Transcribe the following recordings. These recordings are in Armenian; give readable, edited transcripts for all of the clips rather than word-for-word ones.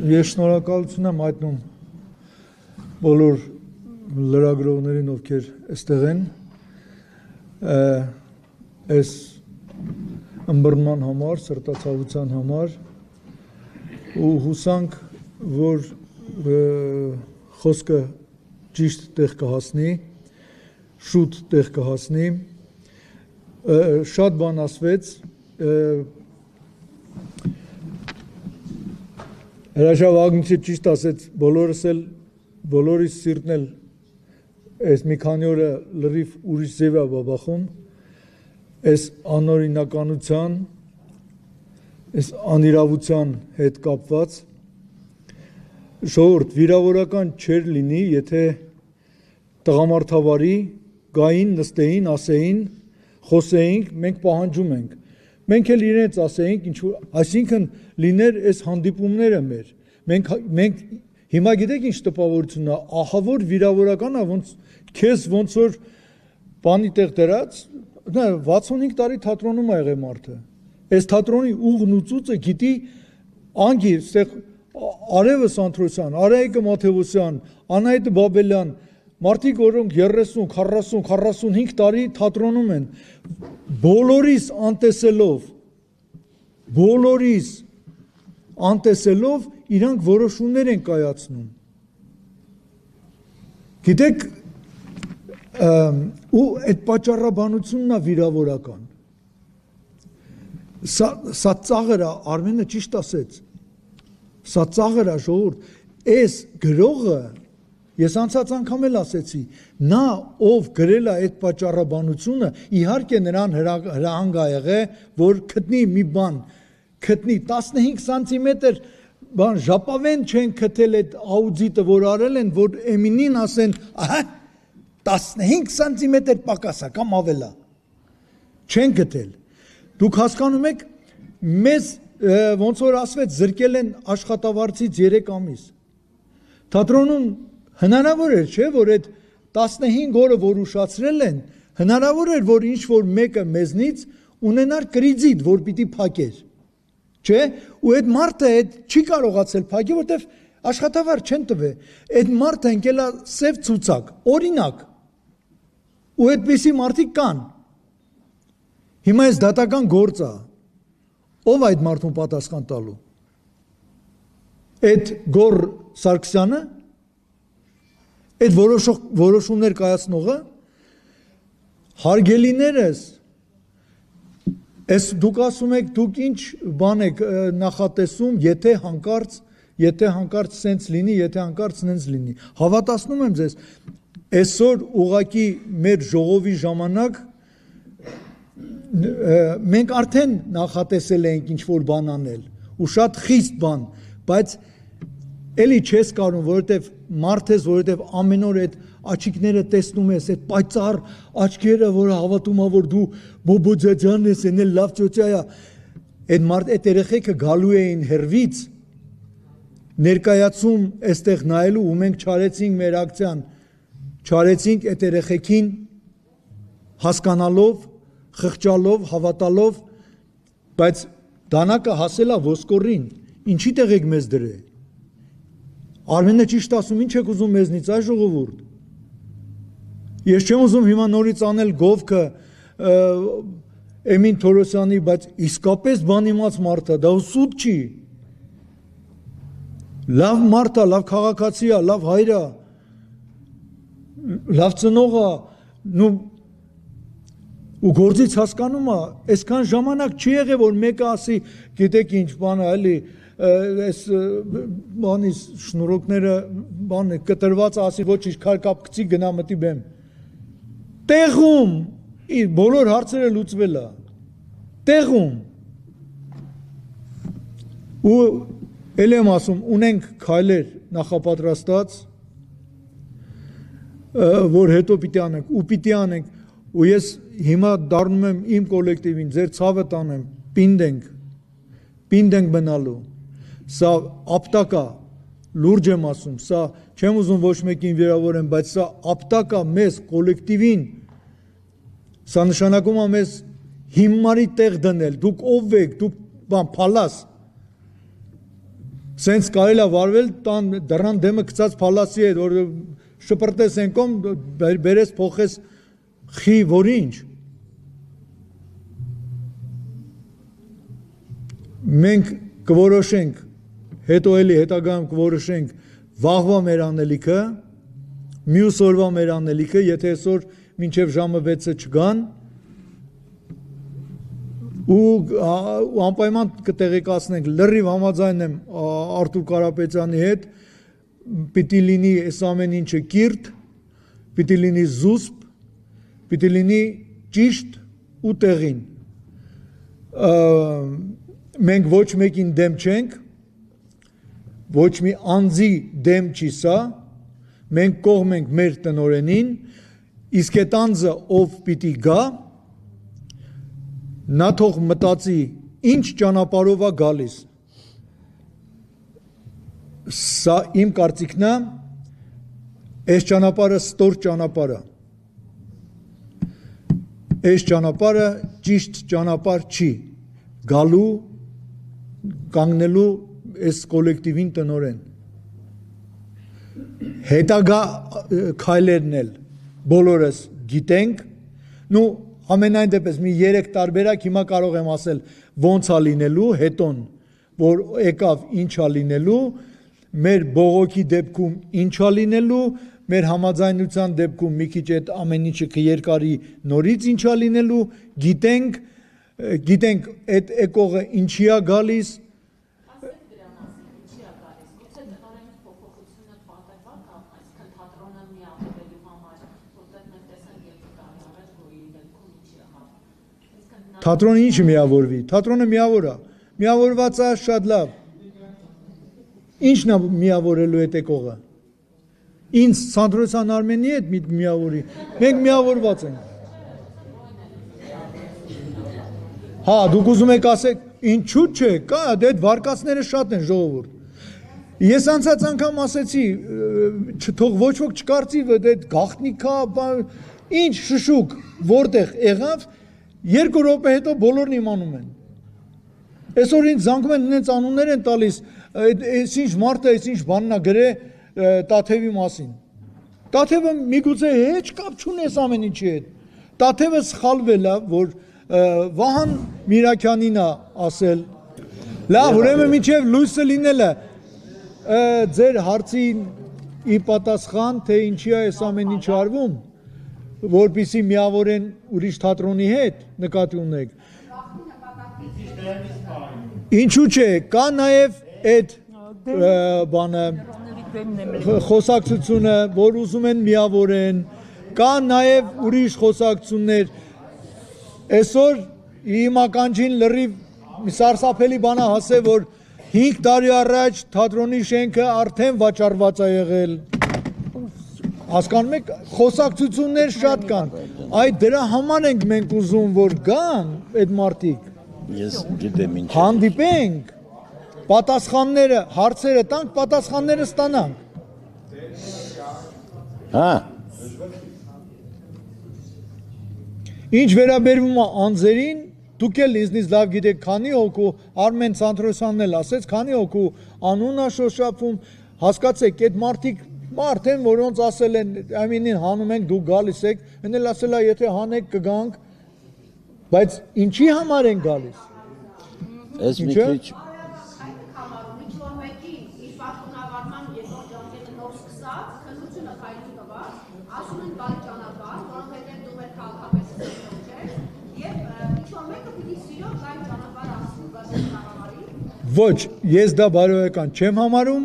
Ես շնորհակալություն եմ հայտնում բոլոր լրագրողներին, ովքեր այստեղ են, այս ըմբռնման համար, սրտացավության համար ու հուսանք, որ խոսքը ճիշտ տեղ կհասնի, շուտ տեղ կհասնի, շատ բան ասվեց, Հրաշավ Ագնիչը ճիշտ ասեց, բոլորիս սիրտն էլ այս մի քանի օրը լրիվ ուրիշ ձև է բաբախում, այս անօրինականության, այս անիրավության հետ կապված, ժողովուրդ վիրավորական չէր լինի, եթե տղամարդավարի գային, նստեին, ասեին, խոսեինք, մենք պահանջում ենք, մենք էլ իրենց ասեինք, այսինքն լիներ այս հանդիպումները մեր, մենք հիմա գիտեք ինչ տպավորությունն է, ահավոր վիրավորական է, քեզ ոնց որ բանի տեղ դրած, 65 տարի թատրոնում է եղել մարդը, այս թատրոնի ուղն ու ծուծը գիտի անգի, Արևը Սանթրոսյան, Արայիկը Մաթևոսյան, Անահիտը Բաբելյան, մարդիկ որոնք 30, 40, 45 տարի թատրոնում են, բոլորիս անտեսելով իրանք որոշումներ են կայացնում։ Գիտեք, ու այդ պատճառաբանությունն է վիրավորական։ Սա ծաղր է, Արմենը ճիշտ ասեց, սա ծաղր է ժողովուրդ, այս գրողը, ես անցած անգամ էլ ասեցի, նա ով գրել է այդ պատճառաբանությունը, իհարկե նրան հրահանգ է եղել, որ գտնի մի բան, գտնի 15 սանտիմետր բան ժապավեն չեն գտել այդ աուդիտը, որ արել են, որ Էմինին ասեն, ահա 15 սանտիմետր պակաս է կամ ավելա, չեն գտել։ Դուք հասկանում եք, մեզ ոնց որ ասվեց, զրկել են աշխատավարձից 3 ամիս։ Թատրոնում հնարավոր էր, չէ, որ այդ 15 օրը, որ ուշացրել են, հնարավոր էր, որ ինչ-որ մեկը մեզնից ունենար կրիդիտ, որ պիտի փակեր, չէ, ու այդ մարդը չի կարողացել փակի, որտեվ աշխատավարձ չեն տվել, այդ մարդը ընկել է սև ցուցակ, օրինակ, ու այդպիսի մարդիկ կան։ Հիմա այս դատական գործ է, ով այդ մարդուն պատասխան տալու։ Այդ Գոր Սարգսյանը, այդ որոշումներ կայացնողը, հարգելիներս, այս դուք ասում եք, դուք ինչ բան եք նախատեսում, եթե հանկարծ սենց լինի, եթե հանկարծ սենց լինի։ Հավատացնում եմ ձեզ, այսօր ուղղակի մեր ժողովի ժամանակ մենք արդեն նախատեսել ենք ինչ-որ բան անել, ու շատ խիստ բան, բայց էլի չես կարում, որովհետև մարդ ես, որովհետև ամեն օր այդ աչիկները տեսնում ես, այդ պայծառ աչքերը, որը հավատում է, որ դու բոբոջաջան ես, են էլ լավ ծոցա է, այդ երեխեքը գալու էին հեռվից, ներկայացում այստեղ նայելու, ու մենք չարեցինք մեր ակցիան, չարեցինք այդ երեխեքին հասկանալով, խղճալով, հավատալով, բայց դանակը հասել է ոսկորին, ինչի տեղ եք մեզ դրել։ Արմենը ճիշտ ասում, ինչ եք ուզում մեզնից, այ ժողովուրդ։ Ես չեմ ուզում հիմա նորից անել գովքը Էմին Թորոսյանի, բայց իսկապես բան իմաց մարդ է, դա սուտ չի։ Լավ մարդ է, լավ քաղաքացի է, լավ հայր է, լավ ծնող է, ու գործից հասկանում է, այսքան ժամանակ չի եղել, որ մեկը ասի, գիտեք ինչ բան է, էլի, այս բանի շնորոքները բան է, կտրված ասի, ոչ ինչ քարկապ գցի գնա մտի բեմ։ Տեղում, բոլոր հարցերը լուծվել է, տեղում։ Ու էլ եմ ասում, ունենք քայլեր նախապատրաստած, որ հետո պիտի անենք, ու պիտի անենք, ու ես հիմա դառնում եմ իմ կոլեկտիվին, ձեր ցավը տանեմ, պինդ ենք մնալու, սա ապտակ է, լուրջ եմ ասում, սա չեմ ուզում ոչ մեկին վիրավորեմ, բայց սա ապտակ է մեզ կոլեկտիվին, սա նշանակում է մեզ հիմարի տեղ դնել, դուք ով եք, դուք բան փալաս, Սենց կարելի է վարվել տան դռան դեմը գցած փալասի հետ, որ շպրտես են կողմ, բերես փոխես խի, որ ինչ։ Մենք կորոշենք, հետո էլի հետագայում կորոշենք վաղվա մեր անելիքը, մյուս օրվա մեր անելիքը, եթե այսօր մինչև ժամը 6-ը չգան, ու անպայման կտեղեկացնենք, լրիվ համաձայն եմ Արտուր Կարապետյանի հետ, պիտի լինի այս ամեն ինչը կիրթ, պիտի լինի զուսպ, պիտի լինի ճիշտ ու տեղին։ Մենք ոչ մեկին դեմ չենք, ոչ մի անձի դեմ չի սա, մենք կողմ ենք մեր տնօրենին, իսկ այդ անձը ով պիտի գա, նա թող մտածի ինչ ճանապարհով է գալիս։ Սա իմ կարծիքն է, այս ճանապարհը ստոր ճանապարհ է։ Այս ճանապարհը ճիշտ ճանապարհ չի, գալու կանգնելու այս կոլեկտիվին տնօրեն։ Հետագա քայլերն էլ բոլորս գիտենք, ամենայն դեպս մի 3 տարբերակ հիմա կարող եմ ասել ոնց է լինելու, հետոն որ եկավ ինչ է լինելու, մեր բողոքի դեպքում ինչ է լինելու, մեր համաձայնության դեպքում մի քիչ այդ ամեն ինչը կերկարի նորից ինչ է լինելու, գիտենք այդ եկողը ինչի է գալիս, թատրոնը ինչ միավորվի, թատրոնը միավոր է, միավորված է շատ լավ, ինչն է միավորելու այդ եկողը, ինձ Սանդրոսյան Արմենի հետ միավորի, մենք միավորված ենք, հա, դուք ուզում եք ասեք, ինչու չէ, կա, այդ վարկածները շատ են ժողովուրդ, ես անցած անգամ ասեցի, թող ոչ ոք չկարծի, այդ գաղտնիքա, ինչ շշուկ, որտեղ եղավ, 2 րոպե հետո բոլորն իմանում են։ Այսօր ինձ զանգում են ինձ անուններ են տալիս, այս ինչ մարդը, այս ինչ բանն է գրել Տաթևի մասին։ Տաթևը միգուցե հեչ կապ չունի այս ամեն ինչի հետ։ Տաթևը սխալվել է, որ Վահան Միրաքյանին է ասել։ Լավ, ուրեմն մինչև լույսը լինելը ձեր հարցին ի պատասխան, թե ինչի է այս ամեն ինչ արվում, որպիսի միավորեն ուրիշ թատրոնի հետ, նկատի ունեք։ Ինչու չէ, կա նաև այդ բանը խոսակցությունը, որ ուզում են միավորեն, կա նաև ուրիշ խոսակցություններ։ Այսօր իմ ականջին լրիվ սարսափելի բան է ասել, որ 5 տարի առաջ թատրոնի շենքը արդեն վաճառված է եղել։ Հասկանում եք, խոսակցություններ շատ կան, այդ դրա համար ենք մենք ուզում, որ գան այդ մարդիկ, ես գիտեմ ինչ հանդիպենք, պատասխանները, հարցերը տանք, պատասխանները ստանանք։ Հա։ Ինչ վերաբերվում է անձերին, դուք էլ ինձնից լավ գիտեք, քանի հոգու, Արմեն Սանտրոսյանն էլ ասեց, քանի հոգու անուն է շոշափում, հասկացեք, այդ մարդիկ արդեն որոնց ասել են, ամենին հանում ենք, դուք գալիս եք, են էլ ասել է, եթե հանեք կգանք, բայց ինչի համար են գալիս։ Ես մի քիչ Ոչ, ես դա բարոյական չեմ համարում,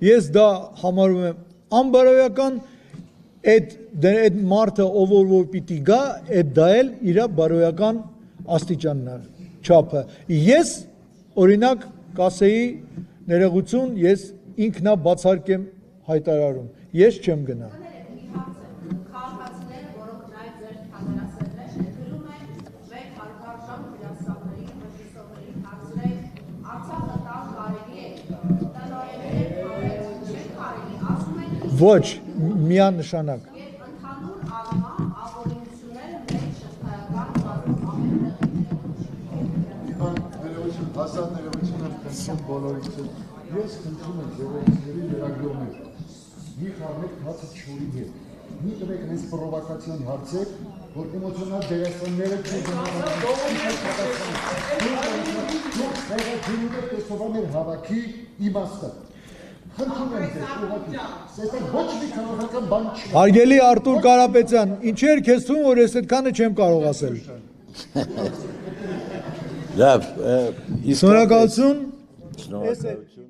ես դա համարում եմ անբարոյական, այդ մարդը ով որ պիտի գա, այդ դա էլ իր բարոյական աստիճանն է, չափը։ Ես օրինակ կասեի ներողություն, ես ինքնա բացարկեմ հայտարարում, ես չեմ գնա։ Ոչ, միանշանակ։ Հասարակությունը բոլորից Ես խնդրում եմ ժողովրդների լրագրողներ, մի խառնեք հացը չորի հետ, մի տվեք այս պրովոկացիոն հարցեր, որ էմոցիոնալ դերասանները տեսողաներ հավաքի իմաստը։ Խնդրում եմ ձեզ, ուղղակի, սեստեղ ոչ մի քաղաքական բան չի։ Հարգելի Արտուր Կարապետյան, ինչեր քեզ թվում որ ես այդքանը չեմ կարող ասել։ Լավ, Շնորհակալություն։ շնորհակալություն։